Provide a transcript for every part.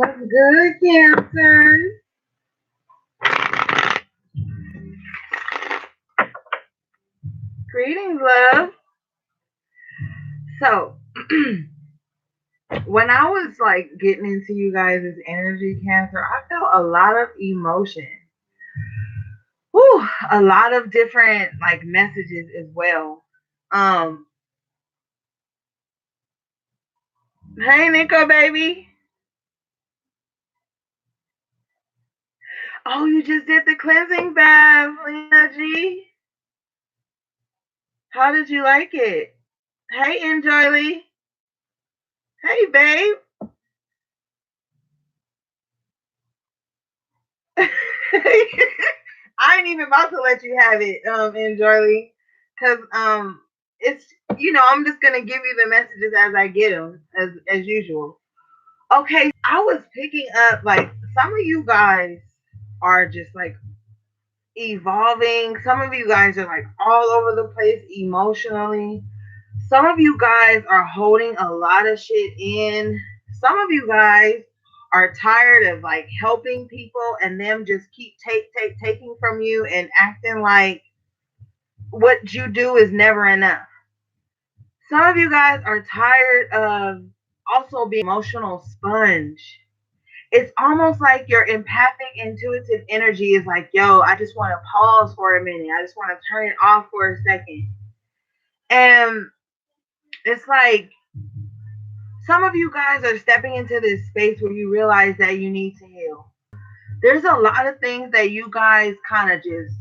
What's good, Cancer? Greetings, love. So, when I was like getting into you guys' energy, Cancer, I felt a lot of emotion. Whew, a lot of different like messages as well. Um, hey, Nico, baby. Oh, you just did the cleansing bath, Lena G. How did you like it? Hey, Enjoyly. Hey, babe. I ain't even about to let you have it, Enjoyly, because it's I'm just gonna give you the messages as I get them, as usual. Okay, I was picking up like some of you guys are just like evolving. Some of you guys are like all over the place emotionally. Some of you guys are holding a lot of shit in. Some of you guys are tired of like helping people and them just keep taking from you and acting like what you do is never enough. Some of you guys are tired of also being emotional sponge. It's almost like your empathic intuitive energy is like, yo, I just want to pause for a minute. I just want to turn it off for a second. And it's like some of you guys are stepping into this space where you realize that you need to heal. There's a lot of things that you guys kind of just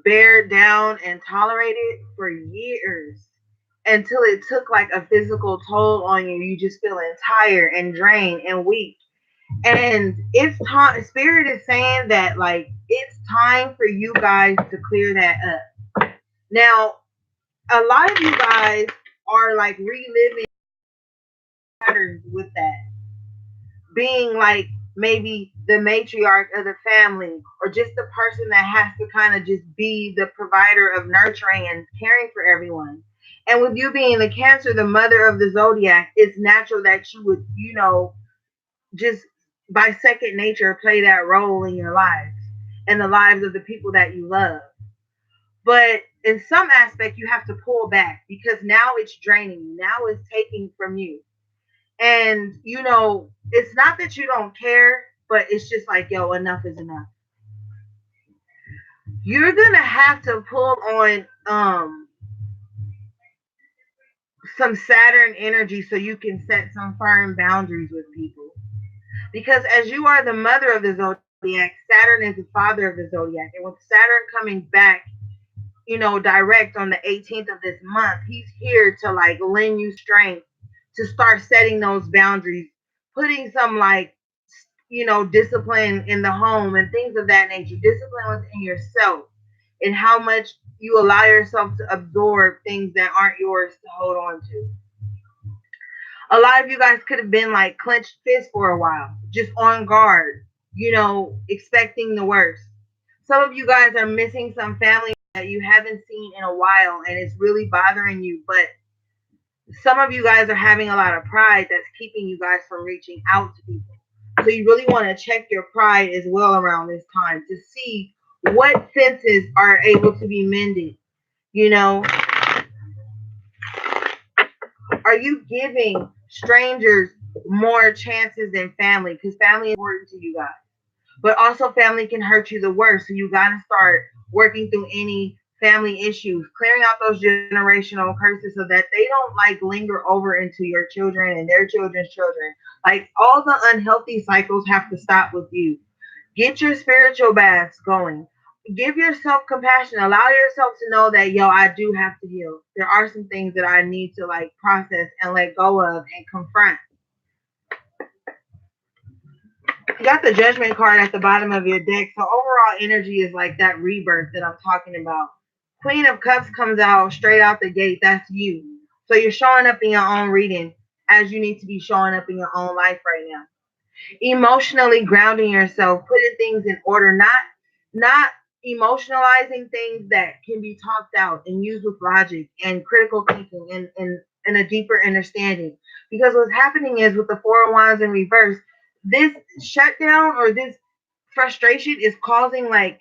bear down and tolerated for years until it took like a physical toll on you. You just feeling tired and drained and weak. And it's time, spirit is saying that like it's time for you guys to clear that up. Now, a lot of you guys are like reliving patterns with that, being like maybe the matriarch of the family or just the person that has to kind of just be the provider of nurturing and caring for everyone. And with you being the Cancer, the mother of the zodiac, it's natural that you would, just by second nature play that role in your lives and the lives of the people that you love. But in some aspect, you have to pull back because now it's draining you. Now it's taking from you. And it's not that you don't care, but it's just like, yo, enough is enough. You're gonna have to pull on some Saturn energy so you can set some firm boundaries with people. Because as you are the mother of the zodiac, Saturn is the father of the zodiac. And with Saturn coming back, direct on the 18th of this month, he's here to like lend you strength to start setting those boundaries, putting some like discipline in the home and things of that nature, discipline within yourself, and how much you allow yourself to absorb things that aren't yours to hold on to. A lot of you guys could have been like clenched fists for a while, just on guard, expecting the worst. Some of you guys are missing some family that you haven't seen in a while and it's really bothering you, but some of you guys are having a lot of pride that's keeping you guys from reaching out to people. So you really want to check your pride as well around this time to see what fences are able to be mended. You know, are you giving strangers more chances than family? Because family is important to you guys. But also, family can hurt you the worst. So you got to start working through any family issues, clearing out those generational curses so that they don't like linger over into your children and their children's children. Like all the unhealthy cycles have to stop with you. Get your spiritual baths going. Give yourself compassion. Allow yourself to know that, yo, I do have to heal. There are some things that I need to like process and let go of and confront. You got the judgment card at the bottom of your deck. So overall energy is like that rebirth that I'm talking about. Queen of Cups comes out straight out the gate. That's you. So you're showing up in your own reading as you need to be showing up in your own life right now. Emotionally grounding yourself, putting things in order, not emotionalizing things that can be talked out and used with logic and critical thinking and a deeper understanding. Because what's happening is with the Four of Wands in reverse, This shutdown or this frustration is causing like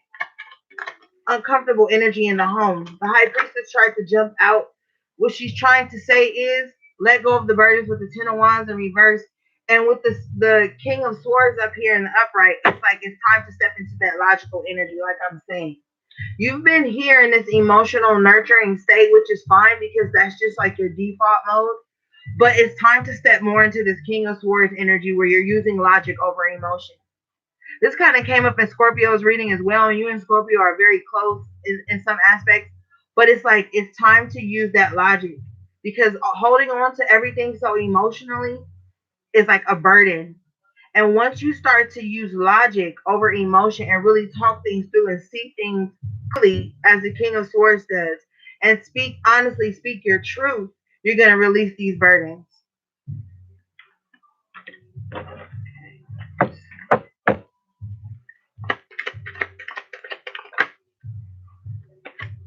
uncomfortable energy in the home. The high priestess tried to jump out. What she's trying to say is let go of the burdens with the Ten of Wands in reverse. And with the King of Swords up here in the upright, it's like it's time to step into that logical energy, like I'm saying. You've been here in this emotional nurturing state, which is fine because that's just like your default mode. But it's time to step more into this King of Swords energy where you're using logic over emotion. This kind of came up in Scorpio's reading as well, and you and Scorpio are very close in some aspects. But it's like it's time to use that logic because holding on to everything so emotionally is like a burden. And once you start to use logic over emotion and really talk things through and see things clearly, as the King of Swords does, and speak honestly, speak your truth, you're going to release these burdens.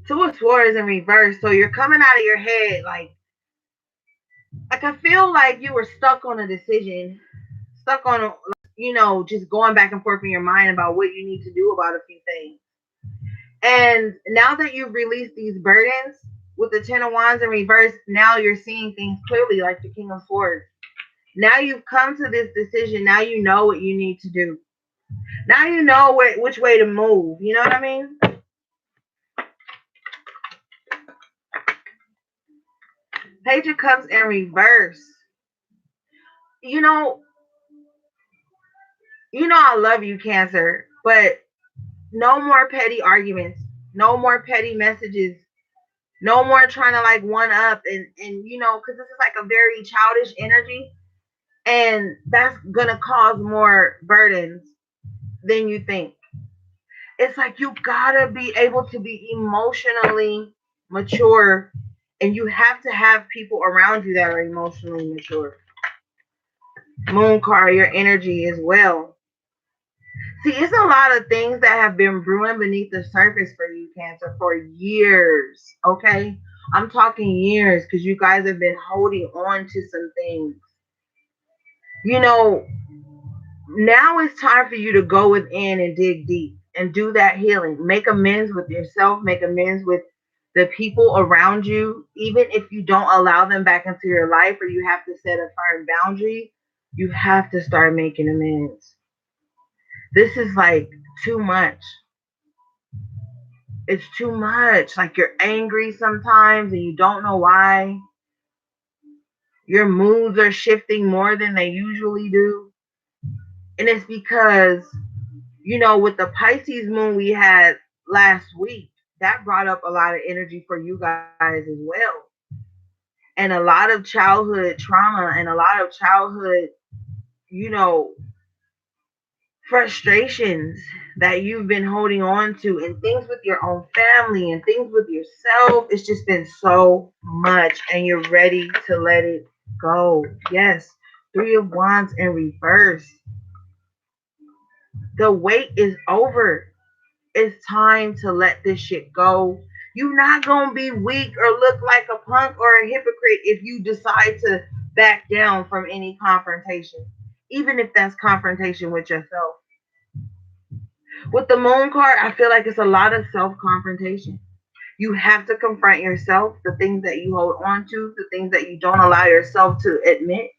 Two of Swords in reverse. So you're coming out of your head like I feel like you were stuck on a decision, stuck on just going back and forth in your mind about what you need to do about a few things. And now that you've released these burdens with the Ten of Wands in reverse, now you're seeing things clearly like the King of Swords. Now you've come to this decision. Now you know what you need to do. Now you know which way to move. You know what I mean? Page of Cups in reverse. You know, I love you, Cancer, but no more petty arguments, no more petty messages, no more trying to like one up and because this is like a very childish energy, and that's gonna cause more burdens than you think. It's like you gotta be able to be emotionally mature, and you have to have people around you that are emotionally mature. Moon card, your energy as well. See, it's a lot of things that have been brewing beneath the surface for you, Cancer, for years. Okay? I'm talking years because you guys have been holding on to some things. You know, now it's time for you to go within and dig deep and do that healing. Make amends with yourself, make amends with the people around you, even if you don't allow them back into your life or you have to set a firm boundary, you have to start making amends. This is like too much. It's too much. Like you're angry sometimes and you don't know why. Your moods are shifting more than they usually do. And it's because, with the Pisces moon we had last week, that brought up a lot of energy for you guys as well. And a lot of childhood trauma and a lot of childhood, you know, frustrations that you've been holding on to and things with your own family and things with yourself. It's just been so much and you're ready to let it go. Yes. Three of Wands in reverse. The wait is over. It's time to let this shit go. You're not going to be weak or look like a punk or a hypocrite if you decide to back down from any confrontation, even if that's confrontation with yourself. With the moon card, I feel like it's a lot of self-confrontation. You have to confront yourself, the things that you hold on to, the things that you don't allow yourself to admit.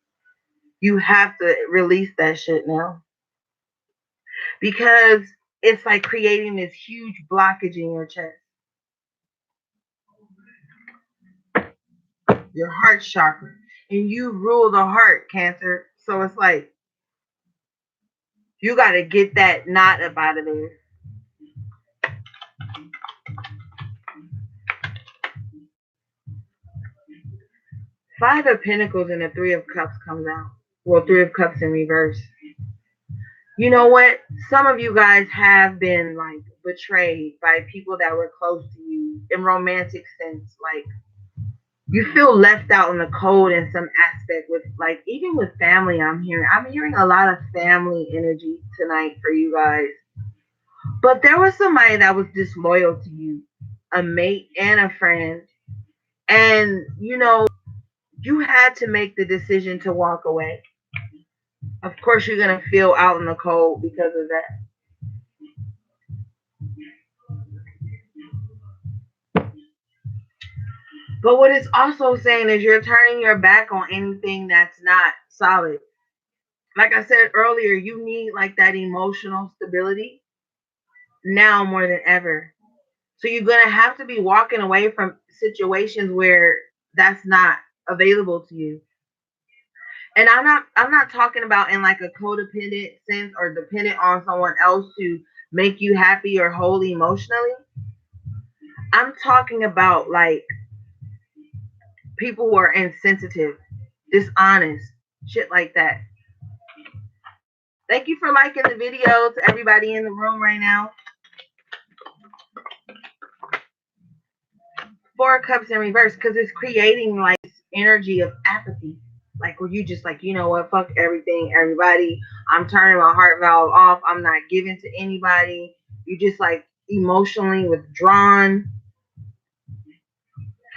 You have to release that shit now. Because it's like creating this huge blockage in your chest. Your heart chakra. And you rule the heart, Cancer. So it's like you got to get that knot up out of there. Five of Pentacles and the Three of Cups comes out. Well, Three of Cups in reverse. You know what? Some of you guys have been like betrayed by people that were close to you in romantic sense. Like you feel left out in the cold in some aspect with like even with family. I'm hearing a lot of family energy tonight for you guys. But there was somebody that was disloyal to you, a mate and a friend. And you had to make the decision to walk away. Of course, you're going to feel out in the cold because of that. But what it's also saying is you're turning your back on anything that's not solid. Like I said earlier, you need like that emotional stability now more than ever. So you're going to have to be walking away from situations where that's not available to you. And I'm not talking about in like a codependent sense or dependent on someone else to make you happy or whole emotionally. I'm talking about like people who are insensitive, dishonest, shit like that. Thank you for liking the video to everybody in the room right now. 4 cups in reverse because it's creating like energy of apathy. Like where you just like, you know what, fuck everything, everybody. I'm turning my heart valve off. I'm not giving to anybody. You just like emotionally withdrawn,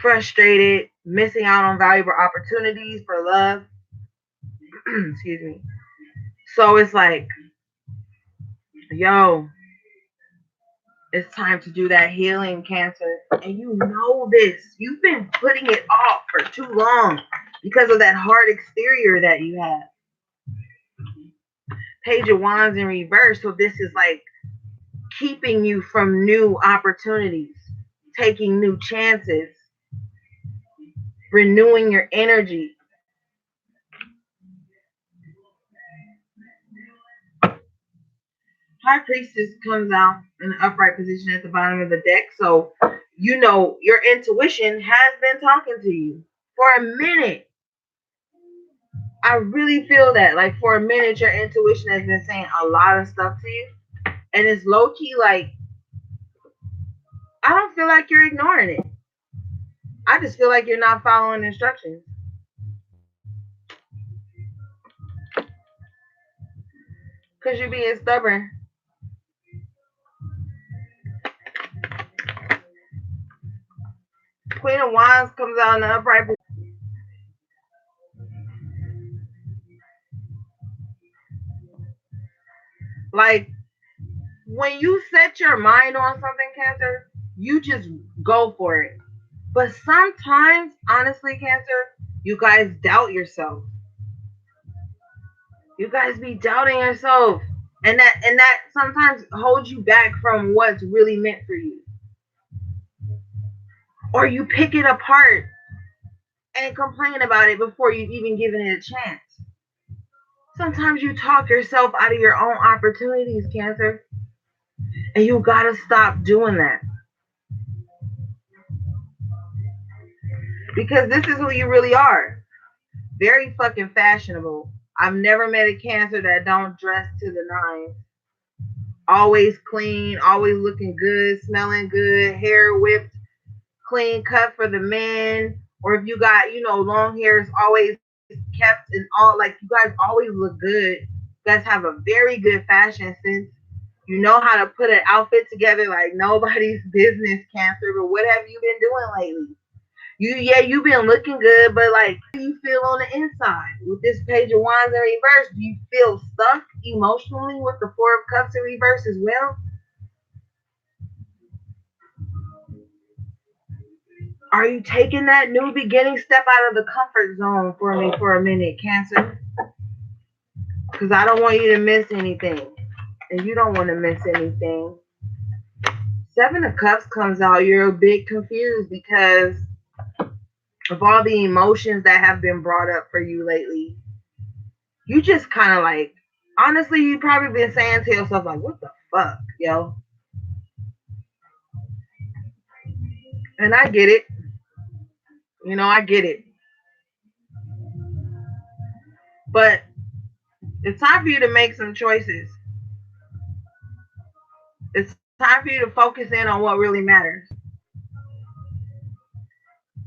frustrated, missing out on valuable opportunities for love. Excuse me. So it's like, yo, it's time to do that healing, Cancer. And you know this. You've been putting it off for too long because of that hard exterior that you have. Page of Wands in reverse. So this is like keeping you from new opportunities, taking new chances, renewing your energy. High Priestess comes out in an upright position at the bottom of the deck. So, you know, your intuition has been talking to you for a minute. I really feel that. Like, for a minute, your intuition has been saying a lot of stuff to you. And it's low key like, I don't feel like you're ignoring it. I just feel like you're not following instructions. Because you're being stubborn. Queen of Wands comes out in the upright position. Like, when you set your mind on something, Cancer, you just go for it. But sometimes, honestly, Cancer, you guys doubt yourself. You guys be doubting yourself. And that sometimes holds you back from what's really meant for you. Or you pick it apart and complain about it before you've even given it a chance. Sometimes you talk yourself out of your own opportunities, Cancer. And you gotta stop doing that. Because this is who you really are. Very fucking fashionable. I've never met a Cancer that don't dress to the nines. Always clean, always looking good, smelling good, hair whipped, clean cut for the men. Or if you got, you know, long hair, it's always kept and all, like, you guys always look good. You guys have a very good fashion sense. You know how to put an outfit together like nobody's business, Cancer. But what have you been doing lately? You've been looking good, but like, how do you feel on the inside? With this Page of Wands in reverse, do you feel stuck emotionally with the Four of Cups in reverse as well? Are you taking that new beginning step out of the comfort zone for me for a minute, Cancer? Because I don't want you to miss anything. And you don't want to miss anything. Seven of Cups comes out. You're a bit confused because of all the emotions that have been brought up for you lately. You just kind of like, honestly, you probably been saying to yourself, like, what the fuck, yo? And I get it. You know, I get it. But it's time for you to make some choices. It's time for you to focus in on what really matters.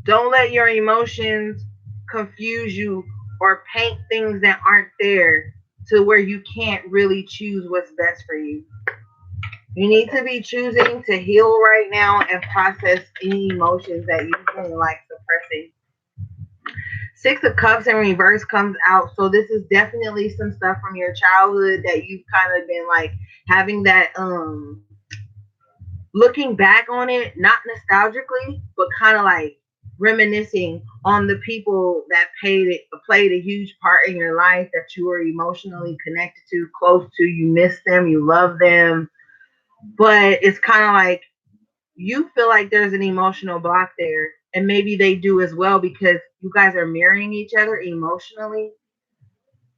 Don't let your emotions confuse you or paint things that aren't there to where you can't really choose what's best for you. You need to be choosing to heal right now and process any emotions that you've been like suppressing. Six of Cups in reverse comes out. So this is definitely some stuff from your childhood that you've kind of been like having that looking back on it, not nostalgically, but kind of like reminiscing on the people that played a huge part in your life that you were emotionally connected to, close to. You miss them, you love them, but it's kind of like you feel like there's an emotional block there, and maybe they do as well because you guys are mirroring each other emotionally.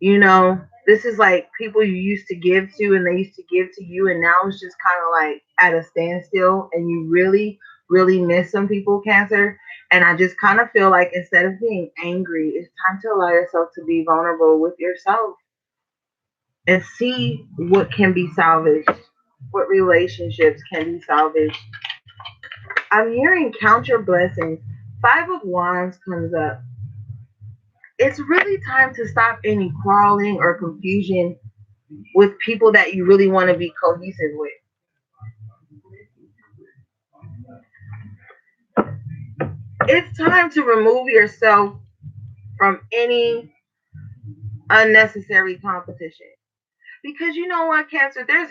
You know, this is like people you used to give to and they used to give to you, and now it's just kind of like at a standstill, and you really, really miss some people, Cancer. And I just kind of feel like instead of being angry, it's time to allow yourself to be vulnerable with yourself and see what can be salvaged, what relationships can be salvaged. I'm hearing count your blessings. Five of Wands comes up. It's really time to stop any quarreling or confusion with people that you really want to be cohesive with. It's time to remove yourself from any unnecessary competition. Because you know what, Cancer, there's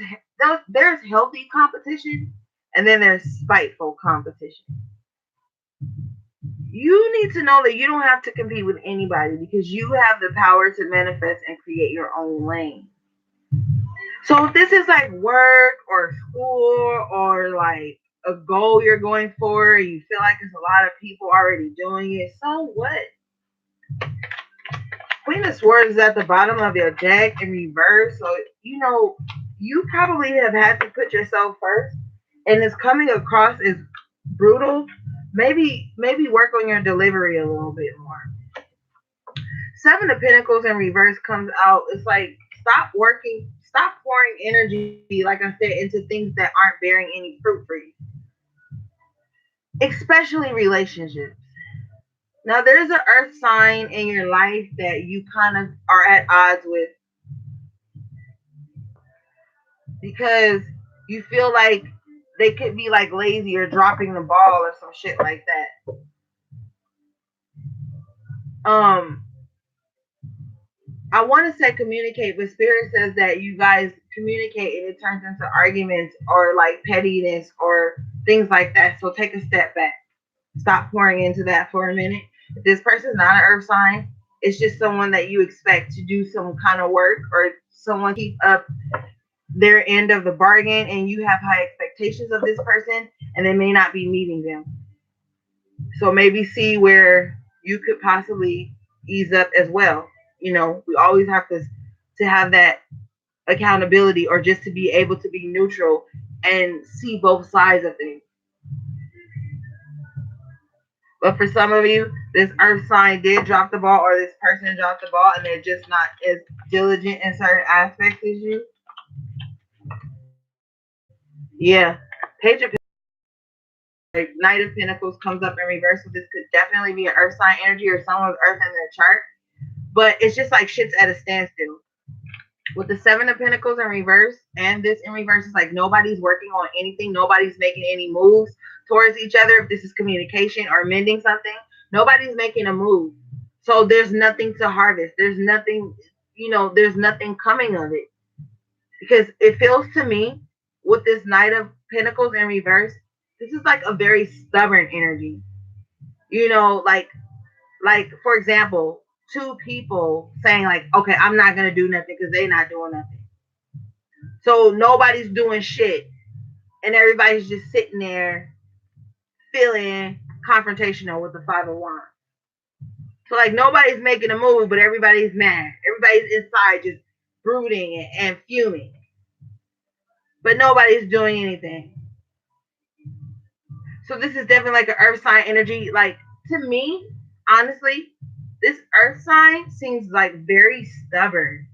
healthy competition and then there's spiteful competition. You need to know that you don't have to compete with anybody because you have the power to manifest and create your own lane. So if this is like work or school or like a goal you're going for, you feel like there's a lot of people already doing it, so what? Queen of Swords is at the bottom of your deck in reverse, so you know you probably have had to put yourself first, and it's coming across as brutal. Maybe work on your delivery a little bit more. Seven of Pentacles in reverse comes out. It's like stop pouring energy, like I said, into things that aren't bearing any fruit for you, especially relationships. Now, there's an earth sign in your life that you kind of are at odds with because you feel like they could be like lazy or dropping the ball or some shit like that. Um, I want to say communicate, but Spirit says that you guys communicate and it turns into arguments or like pettiness or things like that. So take a step back. Stop pouring into that for a minute. If this person's not an earth sign, it's just someone that you expect to do some kind of work or someone keep up their end of the bargain and you have high expectations of this person and they may not be meeting them. So maybe see where you could possibly ease up as well. You know, we always have to have that accountability or just to be able to be neutral and see both sides of things. But for some of you, this earth sign did drop the ball or this person dropped the ball and they're just not as diligent in certain aspects as you. Yeah. Page of like Knight of Pentacles comes up in reverse. So this could definitely be an earth sign energy or someone's earth in their chart. But it's just like shit's at a standstill. With the Seven of Pentacles in reverse and this in reverse, it's like nobody's working on anything. Nobody's making any moves towards each other. If this is communication or mending something, nobody's making a move. So there's nothing to harvest. There's nothing, there's nothing coming of it. Because it feels to me with this Knight of Pentacles in reverse, this is like a very stubborn energy. Like for example, two people saying like, okay, I'm not gonna do nothing because they're not doing nothing. So nobody's doing shit, and everybody's just sitting there feeling confrontational with the Five of Wands. So like nobody's making a move, but everybody's mad. Everybody's inside just brooding and fuming, but nobody's doing anything. So this is definitely like an earth sign energy. Like to me, honestly, this earth sign seems like very stubborn.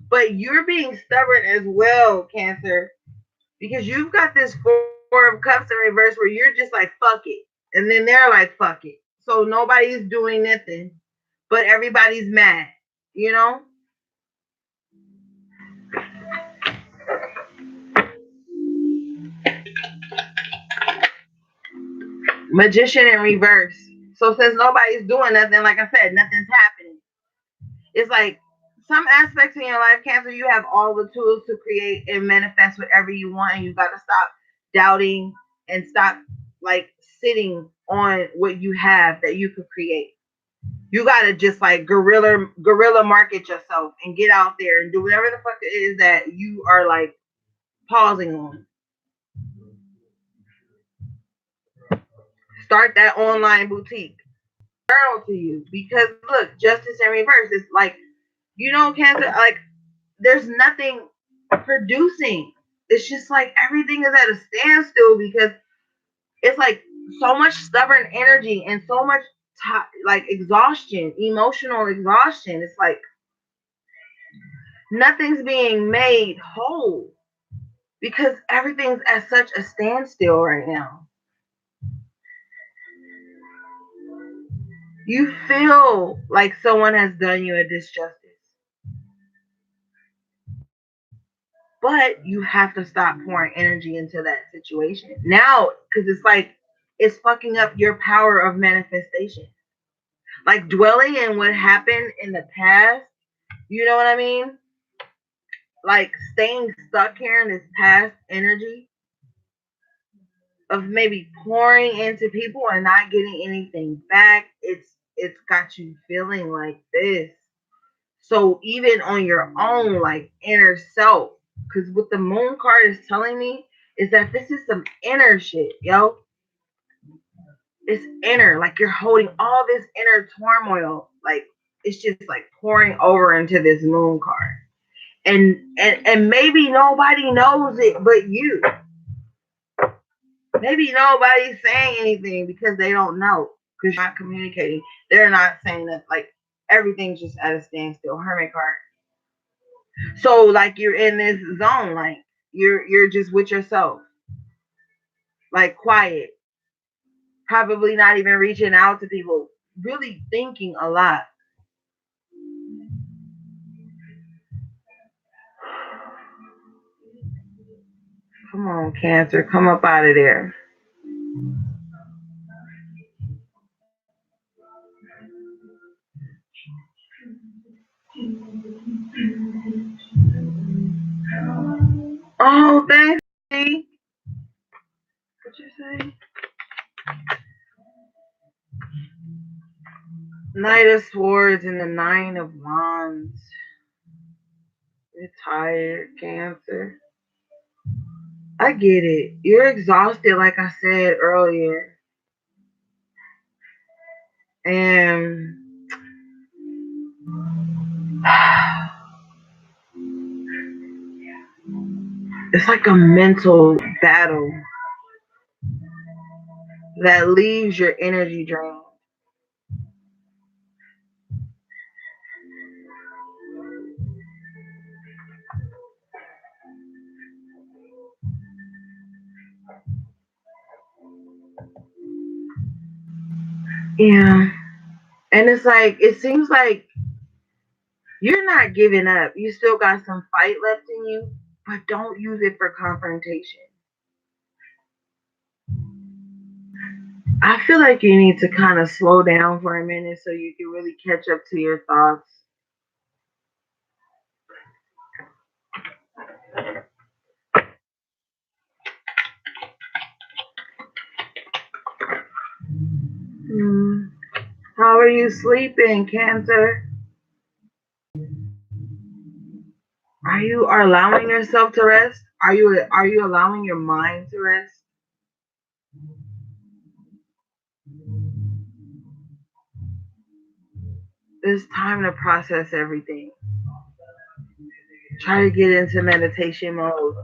But you're being stubborn as well, Cancer, because you've got this Four of Cups in reverse where you're just like, fuck it. And then they're like, fuck it. So nobody's doing nothing, but everybody's mad, you know? Magician in reverse. So since nobody's doing nothing, like I said, nothing's happening. It's like some aspects in your life, Cancer, you have all the tools to create and manifest whatever you want, and you got to stop doubting and stop like sitting on what you have that you could create. You got to just like guerrilla market yourself and get out there and do whatever the fuck it is that you are like pausing on. Start that online boutique. Journal to you, because look, justice in reverse. It's like, Cancer, like there's nothing producing. It's just like everything is at a standstill because it's like so much stubborn energy and so much like exhaustion, emotional exhaustion. It's like nothing's being made whole because everything's at such a standstill right now. You feel like someone has done you a disjustice. But you have to stop pouring energy into that situation now, because it's like it's fucking up your power of manifestation. Like dwelling in what happened in the past, you know what I mean? Like staying stuck here in this past energy of maybe pouring into people and not getting anything back. It's got you feeling like this. So even on your own, like inner self, because what the moon card is telling me is that this is some inner shit, yo. It's inner, like you're holding all this inner turmoil, like it's just like pouring over into this moon card, and maybe nobody knows it but you. Maybe nobody's saying anything because they don't know, because you're not communicating. They're not saying that, like everything's just at a standstill. Hermit card. So like you're in this zone, like you're just with yourself, like quiet, probably not even reaching out to people, really thinking a lot. Come on, Cancer, come up out of there. Oh, thanks. What you say? Knight of Swords and the Nine of Wands. You're tired, Cancer. I get it. You're exhausted, like I said earlier. And it's like a mental battle that leaves your energy drained. Yeah. And it's like, it seems like you're not giving up. You still got some fight left in you, but don't use it for confrontation. I feel like you need to kind of slow down for a minute so you can really catch up to your thoughts. Hmm. How are you sleeping, Cancer? Are you allowing yourself to rest? Are you allowing your mind to rest? It's time to process everything. Try to get into meditation mode.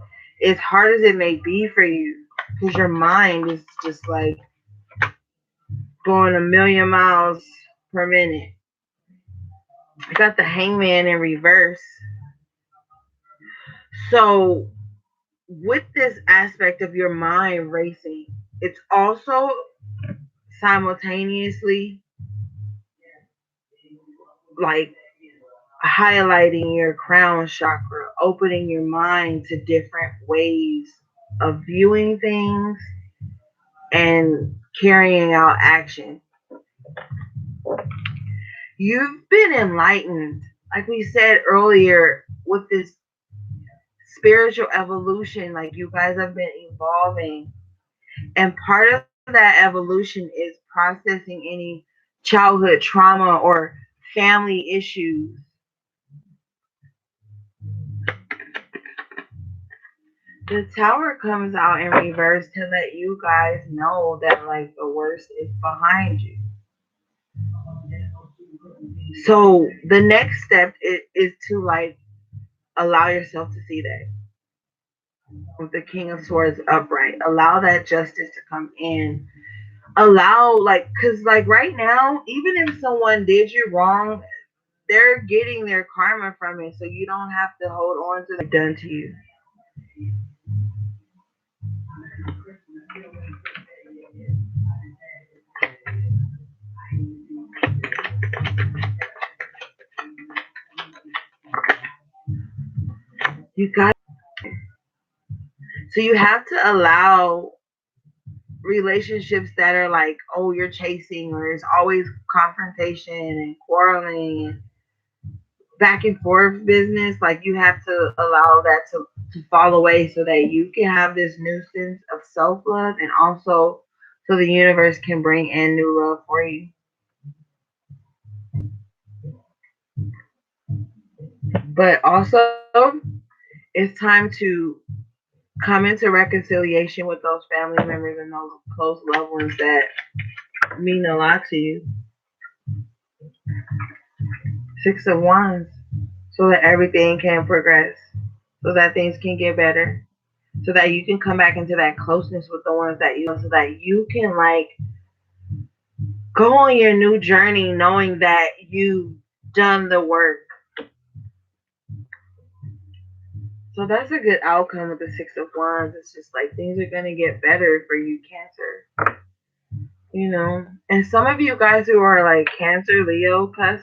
As hard as it may be for you, because your mind is just like going a million miles per minute. I got the Hangman in reverse. So, with this aspect of your mind racing, it's also simultaneously like highlighting your crown chakra, opening your mind to different ways of viewing things and carrying out action. You've been enlightened, like we said earlier, with this spiritual evolution. Like you guys have been evolving, and part of that evolution is processing any childhood trauma or family issues. The tower comes out in reverse to let you guys know that like the worst is behind you. So the next step is to like allow yourself to see that with the King of Swords upright. Allow that justice to come in. Allow like, cause like right now, even if someone did you wrong, they're getting their karma from it. So you don't have to hold on to the done to you. You got so you have to allow relationships that are like, oh, you're chasing, or there's always confrontation and quarreling and back and forth business. Like you have to allow that to fall away so that you can have this new sense of self love, and also so the universe can bring in new love for you. But also, it's time to come into reconciliation with those family members and those close loved ones that mean a lot to you. Six of Wands, so that everything can progress, so that things can get better, so that you can come back into that closeness with the ones that you love, so that you can like go on your new journey knowing that you've done the work. So that's a good outcome with the Six of Wands. It's just like things are gonna get better for you, Cancer. You know, and some of you guys who are like Cancer, Leo, cuz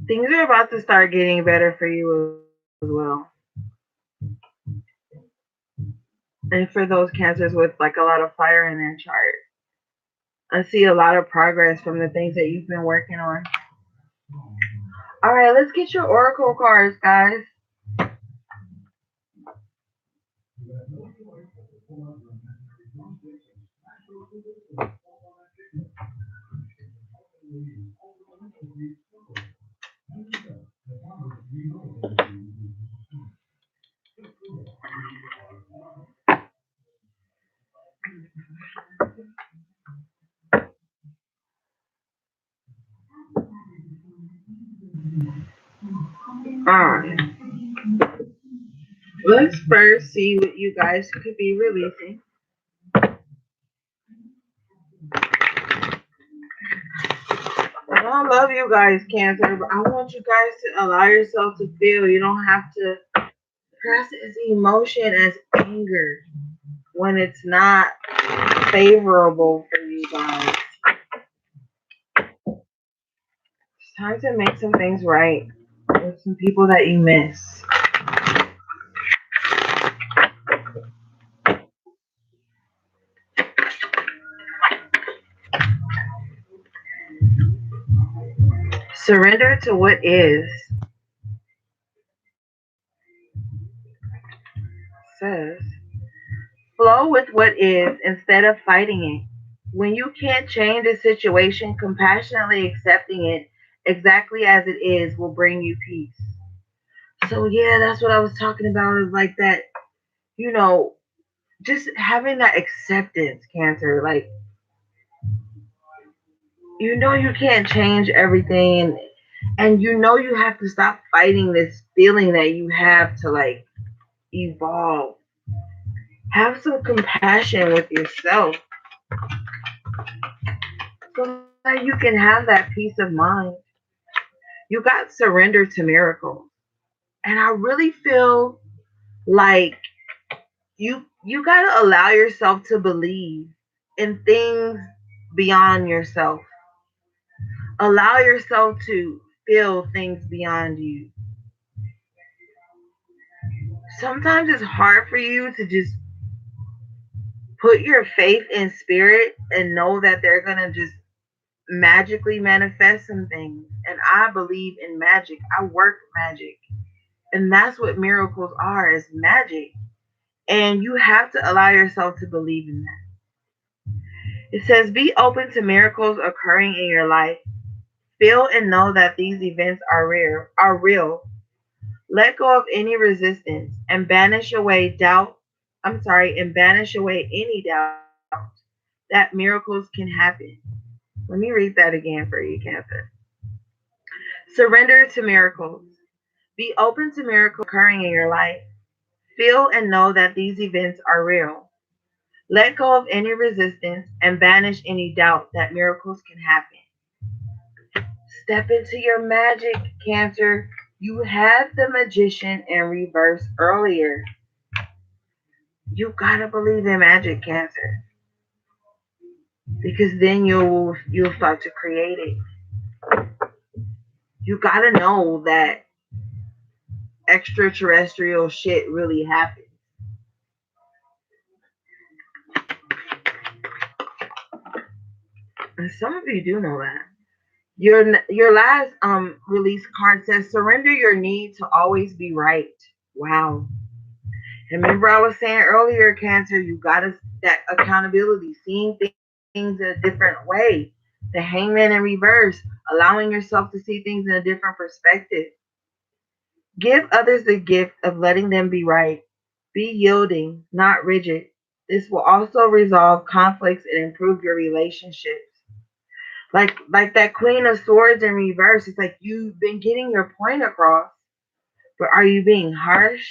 things are about to start getting better for you as well. And for those Cancers with like a lot of fire in their chart, I see a lot of progress from the things that you've been working on. All right, let's get your oracle cards, guys. All right, let's first see what you guys could be releasing. And I love you guys, Cancer, but I want you guys to allow yourself to feel. You don't have to process emotion as anger when it's not favorable for you guys. It's time to make some things right with some people that you miss. Surrender to what is, says. Flow with what is instead of fighting it. When you can't change a situation, compassionately accepting it exactly as it is will bring you peace. So yeah, that's what I was talking about. Is like that, you know, just having that acceptance, Cancer. Like you know you can't change everything, and you know you have to stop fighting this feeling that you have to like evolve. Have some compassion with yourself so that you can have that peace of mind. You got surrender to miracles. And I really feel like you gotta allow yourself to believe in things beyond yourself. Allow yourself to feel things beyond you. Sometimes it's hard for you to just put your faith in spirit and know that they're gonna just magically manifest some things. And I believe in magic. I work magic. And that's what miracles are, is magic. And you have to allow yourself to believe in that. It says, be open to miracles occurring in your life. Feel and know that these events are real. Let go of any resistance and banish away doubt. And banish away any doubt that miracles can happen. Let me read that again for you, Cancer. Surrender to miracles. Be open to miracles occurring in your life. Feel and know that these events are real. Let go of any resistance and banish any doubt that miracles can happen. Step into your magic, Cancer. You had the magician in reverse earlier. You gotta believe in magic, Cancer, because then you'll start to create it. You gotta know that extraterrestrial shit really happens. And some of you do know that. Your last release card says surrender your need to always be right. Wow. And remember I was saying earlier, Cancer, you gotta that accountability, seeing things in a different way. The hangman in reverse, allowing yourself to see things in a different perspective. Give others the gift of letting them be right. Be yielding, not rigid. This will also resolve conflicts and improve your relationships. Like that Queen of Swords in reverse. It's like you've been getting your point across, but are you being harsh?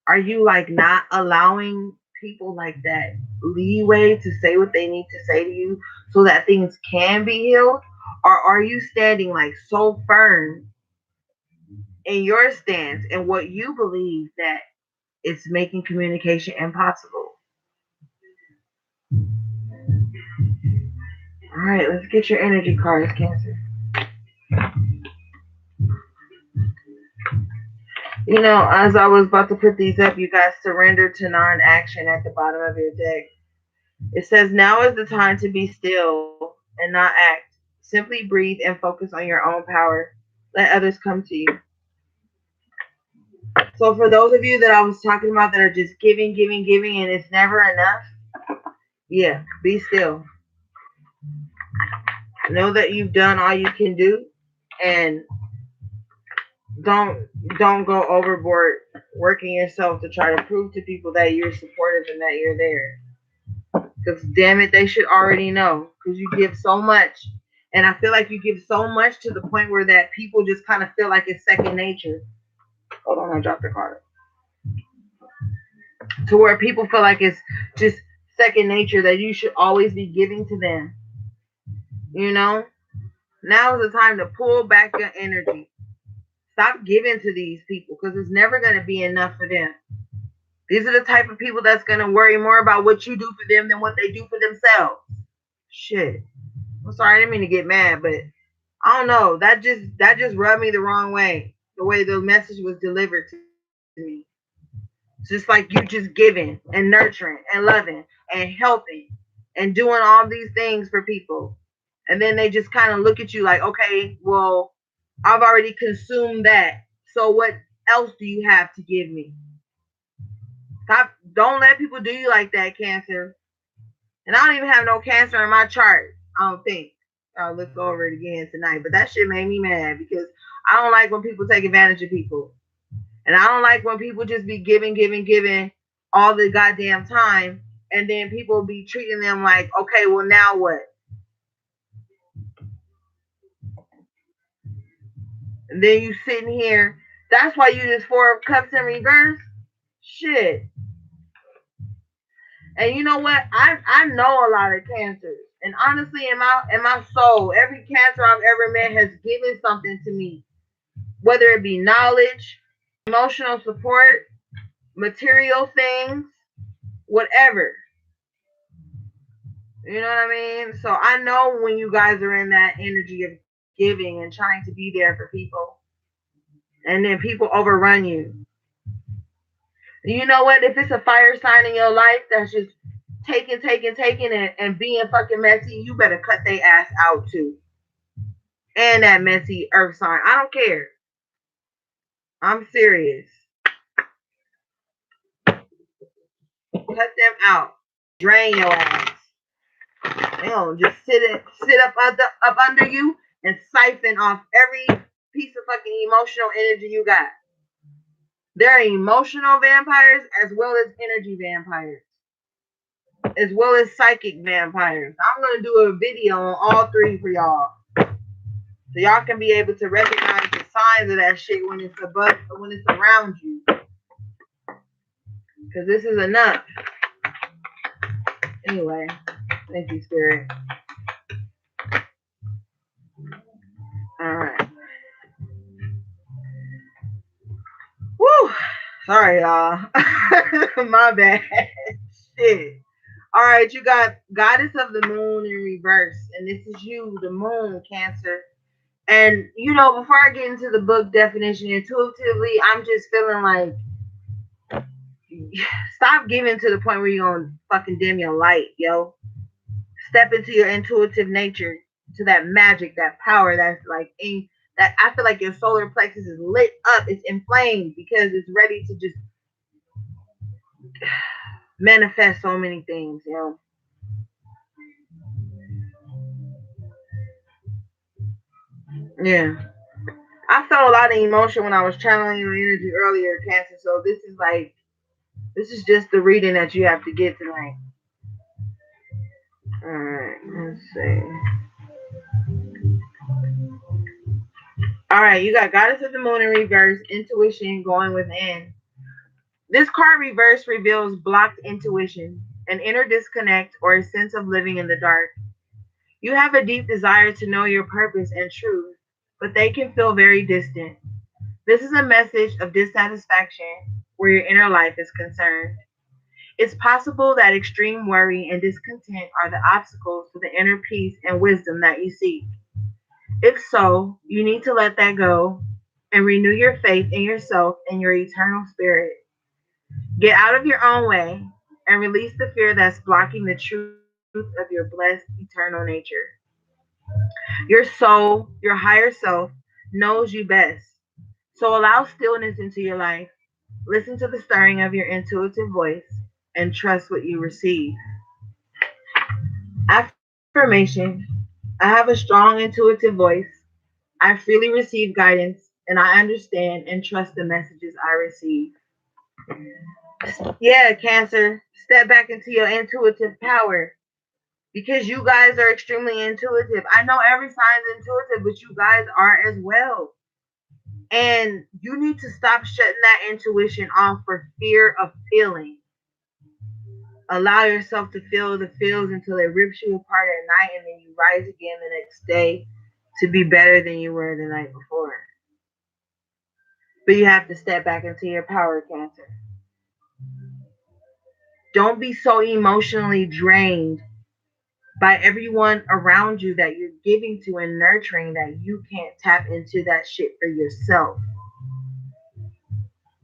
Are you like not allowing people like that leeway to say what they need to say to you so that things can be healed? Or are you standing like so firm in your stance and what you believe that it's making communication impossible? All right, let's get your energy cards, Cancer. You know, as I was about to put these up, you guys surrender to non action at the bottom of your deck. It says, now is the time to be still and not act. Simply breathe and focus on your own power. Let others come to you. So, for those of you that I was talking about that are just giving, giving, giving, and it's never enough, yeah, be still. Know that you've done all you can do, and don't don't go overboard working yourself to try to prove to people that you're supportive and that you're there. Because damn it, they should already know. Because you give so much, and I feel like you give so much to the point where that people just kind of feel like it's second nature. Hold on, I dropped the card. To where people feel like it's just second nature that you should always be giving to them. You know, now is the time to pull back your energy. Stop giving to these people because it's never going to be enough for them. These are the type of people that's going to worry more about what you do for them than what they do for themselves. Shit. I'm sorry, I didn't mean to get mad, but I don't know. That just rubbed me the wrong way. The way the message was delivered to me. It's just like you just giving and nurturing and loving and helping and doing all these things for people. And then they just kind of look at you like, okay, well, I've already consumed that. So what else do you have to give me? Stop. Don't let people do you like that, Cancer. And I don't even have no Cancer in my chart. I don't think. I'll look over it again tonight. But that shit made me mad because I don't like when people take advantage of people. And I don't like when people just be giving, giving, giving all the goddamn time. And then people be treating them like, okay, well, now what? And then you sitting here. That's why you just Four of Cups in reverse. Shit. And you know what? I know a lot of cancers. And honestly, in my soul, every cancer I've ever met has given something to me. Whether it be knowledge, emotional support, material things, whatever. You know what I mean? So I know when you guys are in that energy of giving and trying to be there for people. And then people overrun you. You know what? If it's a fire sign in your life that's just taking and being fucking messy, you better cut their ass out too. And that messy earth sign. I don't care. I'm serious. Cut them out. Drain your ass. They don't just sit up under you and siphon off every piece of fucking emotional energy you got. There are emotional vampires as well as energy vampires, as well as psychic vampires. I'm gonna do a video on all three for y'all, so y'all can be able to recognize the signs of that shit when it's when it's around you. Cause this is enough. Anyway, thank you, Spirit. All right. Woo! Sorry, y'all. My bad. Shit. All right, you got Goddess of the Moon in reverse, and this is you, the Moon, Cancer. And you know, before I get into the book definition, intuitively, I'm just feeling like stop giving to the point where you're gonna fucking dim your light, yo. Step into your intuitive nature, to that magic, that power that's like that I feel like your solar plexus is lit up, it's inflamed because it's ready to just manifest so many things, yo. Yeah. I felt a lot of emotion when I was channeling your energy earlier, Cancer. So this is just the reading that you have to get tonight. Alright, let's see. Alright, you got Goddess of the Moon in reverse, intuition going within. This card reverse reveals blocked intuition, an inner disconnect, or a sense of living in the dark. You have a deep desire to know your purpose and truth, but they can feel very distant. This is a message of dissatisfaction where your inner life is concerned. It's possible that extreme worry and discontent are the obstacles to the inner peace and wisdom that you seek. If so, you need to let that go and renew your faith in yourself and your eternal spirit. Get out of your own way and release the fear that's blocking the truth of your blessed eternal nature. Your soul, your higher self, knows you best. So allow stillness into your life. Listen to the stirring of your intuitive voice and trust what you receive. Affirmation: I have a strong intuitive voice. I freely receive guidance and I understand and trust the messages I receive. Yeah, Cancer, step back into your intuitive power because you guys are extremely intuitive. I know every sign's intuitive, but you guys are as well. And you need to stop shutting that intuition off for fear of feeling. Allow yourself to feel the feels until it rips you apart at night and then you rise again the next day to be better than you were the night before. But you have to step back into your power, Cancer. Don't be so emotionally drained by everyone around you that you're giving to and nurturing that you can't tap into that shit for yourself.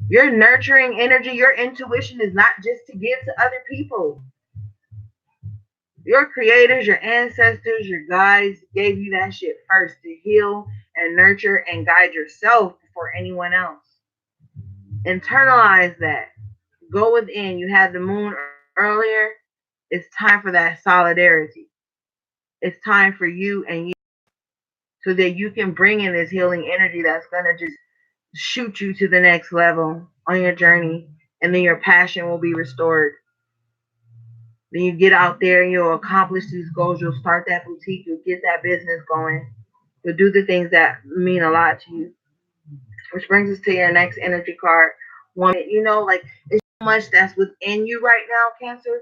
Your nurturing energy, your intuition is not just to give to other people. Your creators, your ancestors, your guides gave you that shit first to heal and nurture and guide yourself before anyone else. Internalize that. Go within. You had the moon earlier. It's time for that solidarity. It's time for you and you so that you can bring in this healing energy that's going to just shoot you to the next level on your journey. And then your passion will be restored. Then you get out there and you'll accomplish these goals. You'll start that boutique. You'll get that business going. You'll do the things that mean a lot to you. Which brings us to your next energy card. Woman, you know, like it's so much that's within you right now, Cancer,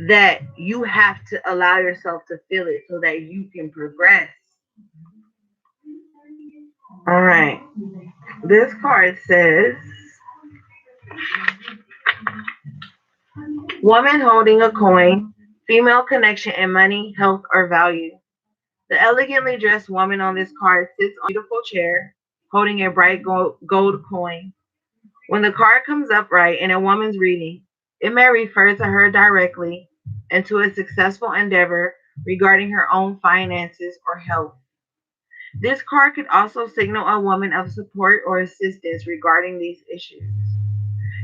that you have to allow yourself to feel it so that you can progress. All right. This card says woman holding a coin, female connection in money, health, or value. The elegantly dressed woman on this card sits on a beautiful chair holding a bright gold coin. When the card comes up right and a woman's reading, It may refer to her directly and to a successful endeavor regarding her own finances or health. This card could also signal a woman of support or assistance regarding these issues.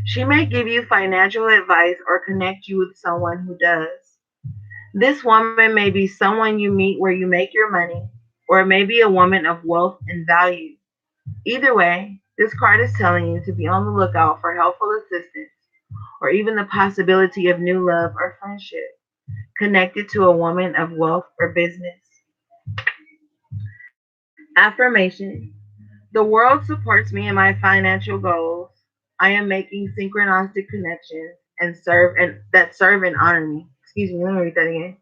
She may give you financial advice or connect you with someone who does. This woman may be someone you meet where you make your money, or it may be a woman of wealth and value. Either way, this card is telling you to be on the lookout for helpful assistance or even the possibility of new love or friendship connected to a woman of wealth or business. Affirmation: the world supports me in my financial goals. I am making synchronistic connections and that serve and honor me. Excuse me, let me read that again.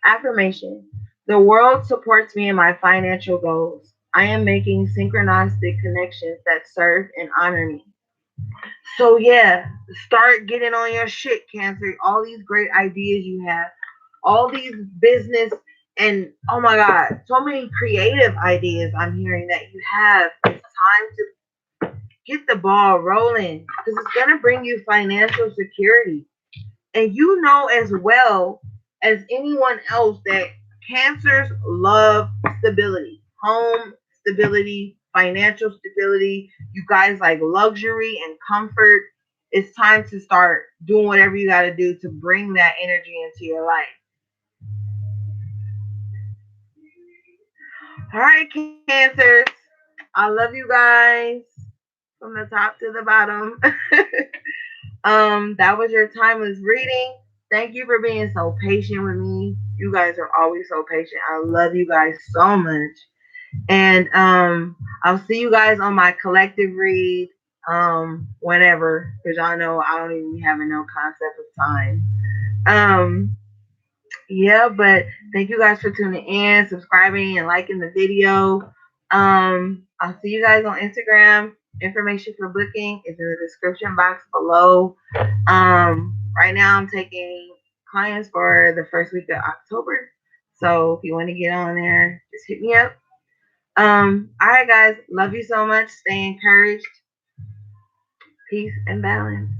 Affirmation: the world supports me in my financial goals. I am making synchronistic connections that serve and honor me. So yeah, start getting on your shit, Cancer. All these great ideas you have, all these business and oh my god, so many creative ideas I'm hearing that you have. It's time to get the ball rolling because it's gonna bring you financial security. And you know as well as anyone else that cancers love stability, home stability, financial stability. You guys like luxury and comfort. It's time to start doing whatever you got to do to bring that energy into your life. All right, cancers. I love you guys from the top to the bottom. That was your timeless reading. Thank you for being so patient with me. You guys are always so patient. I love you guys so much. And I'll see you guys on my collective read whenever, because y'all know I don't even be having no concept of time. Um, yeah, but thank you guys for tuning in, subscribing, and liking the video. I'll see you guys on Instagram. Information for booking is in the description box below. Right now I'm taking clients for the first week of October. So if you want to get on there, just hit me up. All right, guys, love you so much. Stay encouraged. Peace and balance.